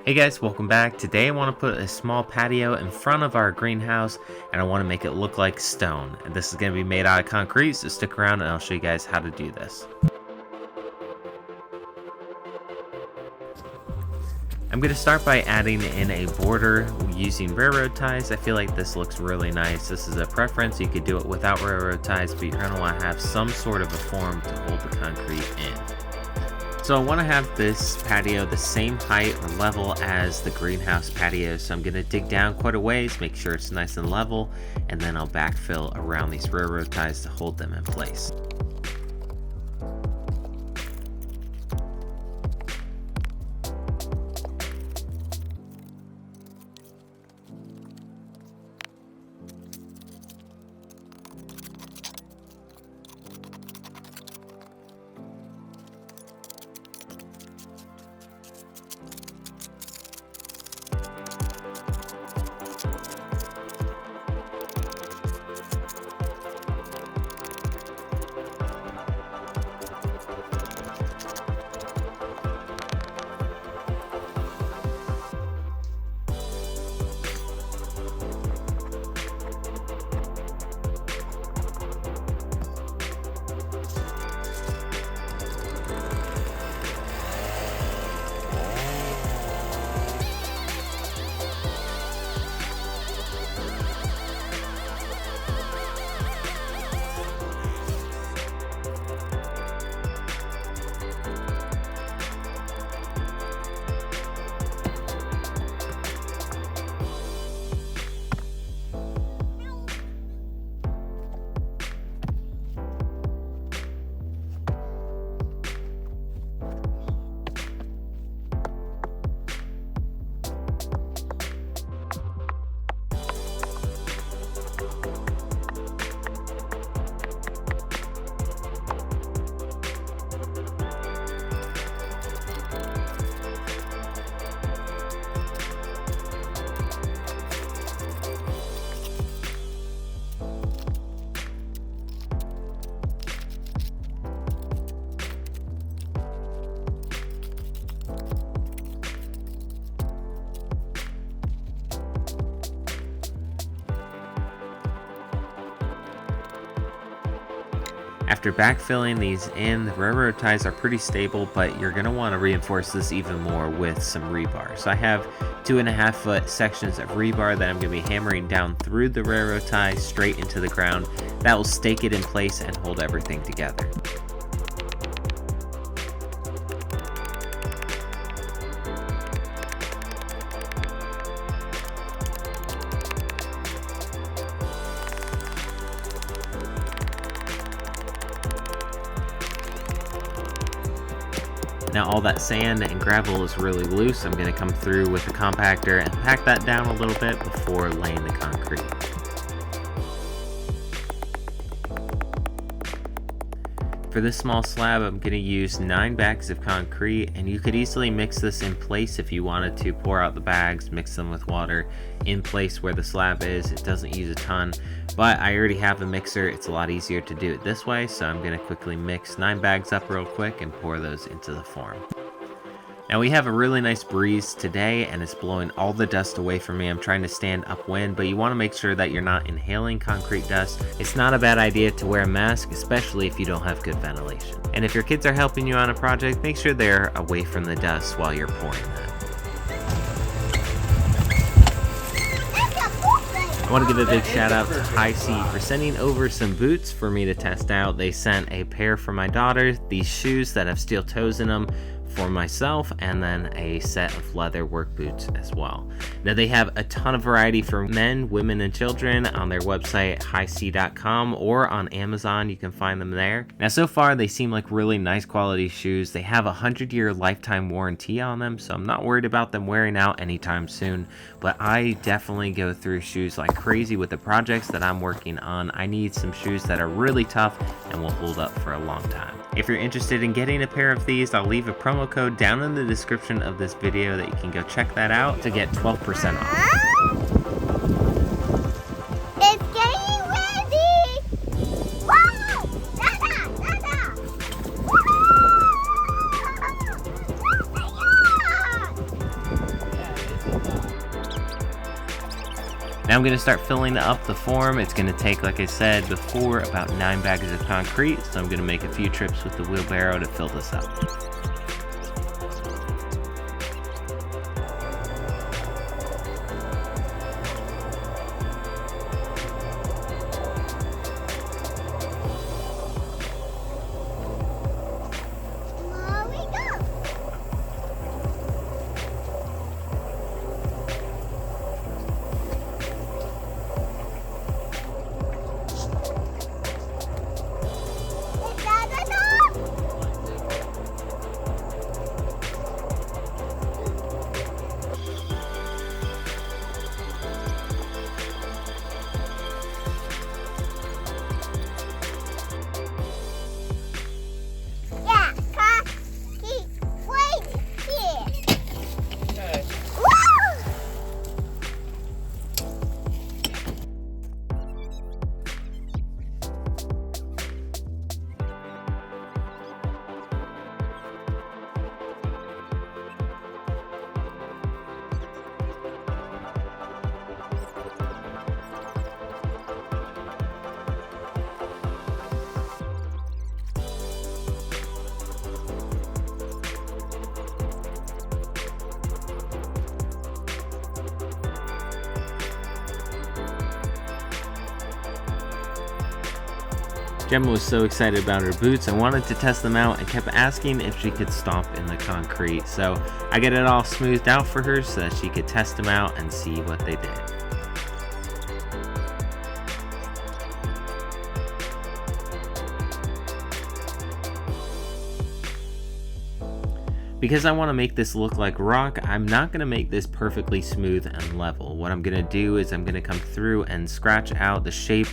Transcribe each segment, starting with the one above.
Hey guys, welcome back. Today I want to put a small patio in front of our greenhouse and I want to make it look like stone. And this is going to be made out of concrete, so stick around and I'll show you guys how to do this. I'm going to start by adding in a border using railroad ties. I feel like this looks really nice. This is a preference. You could do it without railroad ties, but you're going to want to have some sort of a form to hold the concrete in. So I want to have this patio the same height or level as the greenhouse patio, so I'm going to dig down quite a ways, make sure it's nice and level, and then I'll backfill around these railroad ties to hold them in place. After backfilling these in, the railroad ties are pretty stable, but you're going to want to reinforce this even more with some rebar. So I have 2.5 foot sections of rebar that I'm going to be hammering down through the railroad ties straight into the ground. That will stake it in place and hold everything together. Now all that sand and gravel is really loose. I'm going to come through with the compactor and pack that down a little bit before laying the concrete. For this small slab, I'm going to use 9 bags of concrete, and you could easily mix this in place if you wanted to. Pour out the bags, mix them with water in place where the slab is. It doesn't use a ton, but I already have a mixer. It's a lot easier to do it this way, so I'm going to quickly mix 9 bags up real quick and pour those into the form. Now we have a really nice breeze today and it's blowing all the dust away from me. I'm trying to stand upwind, but you want to make sure that you're not inhaling concrete dust. It's not a bad idea to wear a mask, especially if you don't have good ventilation. And if your kids are helping you on a project, make sure they're away from the dust while you're pouring that. I want to give a big shout out to High C for sending over some boots for me to test out. They sent a pair for my daughter, these shoes that have steel toes in them for myself, and then a set of leather work boots as well. Now they have a ton of variety for men, women, and children on their website highc.com, or on Amazon. You can find them there. Now so far they seem like really nice quality shoes. They have a 100-year lifetime warranty on them, so I'm not worried about them wearing out anytime soon. But I definitely go through shoes like crazy with the projects that I'm working on. I need some shoes that are really tough and will hold up for a long time. If you're interested in getting a pair of these, I'll leave a promo code down in the description of this video that you can go check that out to get 12% off. It's getting ready! Wow! Dada! Dada! Woohoo! Now I'm going to start filling up the form. It's going to take, like I said before, about 9 bags of concrete, so I'm going to make a few trips with the wheelbarrow to fill this up. Gemma was so excited about her boots and wanted to test them out and kept asking if she could stomp in the concrete. So I get it all smoothed out for her so that she could test them out and see what they did. Because I want to make this look like rock, I'm not going to make this perfectly smooth and level. What I'm going to do is I'm going to come through and scratch out the shape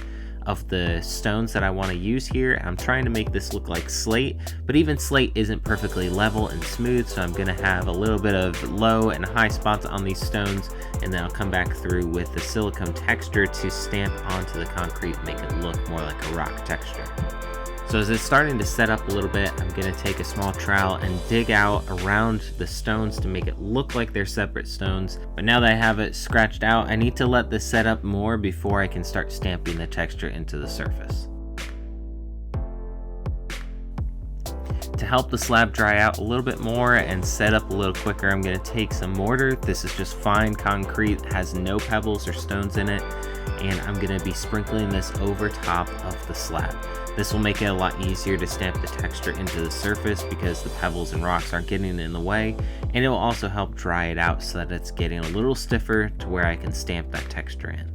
of the stones that I want to use here. I'm trying to make this look like slate, but even slate isn't perfectly level and smooth, so I'm going to have a little bit of low and high spots on these stones, and then I'll come back through with the silicone texture to stamp onto the concrete, make it look more like a rock texture. So as it's starting to set up a little bit, I'm going to take a small trowel and dig out around the stones to make it look like they're separate stones. But now that I have it scratched out, I need to let this set up more before I can start stamping the texture into the surface. To help the slab dry out a little bit more and set up a little quicker, I'm going to take some mortar. This is just fine concrete, has no pebbles or stones in it, and I'm going to be sprinkling this over top of the slab. This will make it a lot easier to stamp the texture into the surface because the pebbles and rocks aren't getting in the way, and it will also help dry it out so that it's getting a little stiffer to where I can stamp that texture in.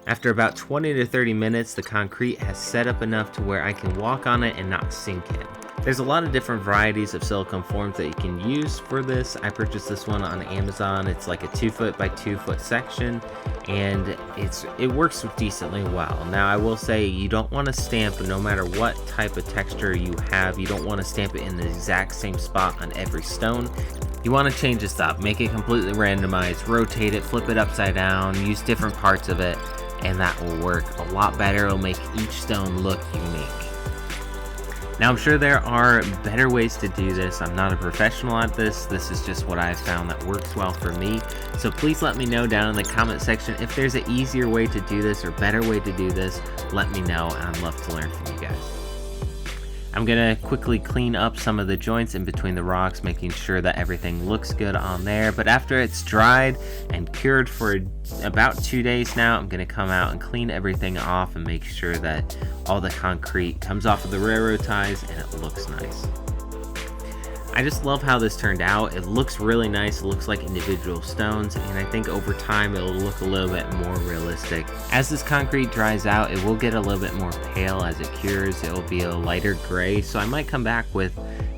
After about 20 to 30 minutes, the concrete has set up enough to where I can walk on it and not sink in. There's a lot of different varieties of silicone forms that you can use for this. I purchased this one on Amazon. It's like a 2-foot by 2-foot section, and it works decently well. Now I will say you don't want to stamp, no matter what type of texture you have, you don't want to stamp it in the exact same spot on every stone. You want to change this up, make it completely randomized, rotate it, flip it upside down, use different parts of it, and that will work a lot better. It'll make each stone look unique. Now I'm sure there are better ways to do this. I'm not a professional at this. This is just what I've found that works well for me. So please let me know down in the comment section if there's an easier way to do this or better way to do this. Let me know, and I'd love to learn from you guys. I'm gonna quickly clean up some of the joints in between the rocks, making sure that everything looks good on there. But after it's dried and cured for about 2 days now, I'm gonna come out and clean everything off and make sure that all the concrete comes off of the railroad ties and it looks nice. I just love how this turned out. It looks really nice. It looks like individual stones, and I think over time it'll look a little bit more realistic. As this concrete dries out, it will get a little bit more pale as it cures. It will be a lighter gray, so I might come back with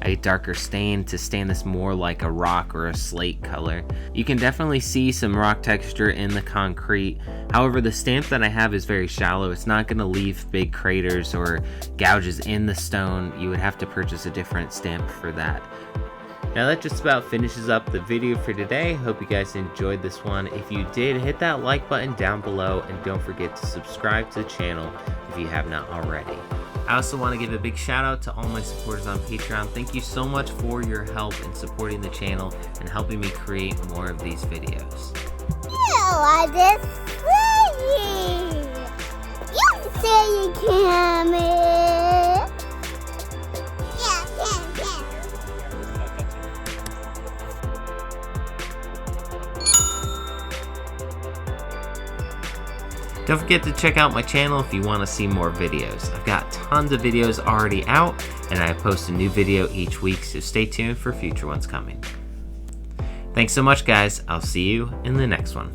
a darker stain to stain this more like a rock or a slate color. You can definitely see some rock texture in the concrete. However, the stamp that I have is very shallow. It's not going to leave big craters or gouges in the stone. You would have to purchase a different stamp for that. Now that just about finishes up the video for today. Hope you guys enjoyed this one. If you did, hit that like button down below and don't forget to subscribe to the channel if you have not already. I also want to give a big shout out to all my supporters on Patreon. Thank you so much for your help in supporting the channel and helping me create more of these videos. I just say you say you can. Yeah, can. Don't forget to check out my channel if you want to see more videos. I've got tons of videos already out, and I post a new video each week, so stay tuned for future ones coming. Thanks so much, guys. I'll see you in the next one.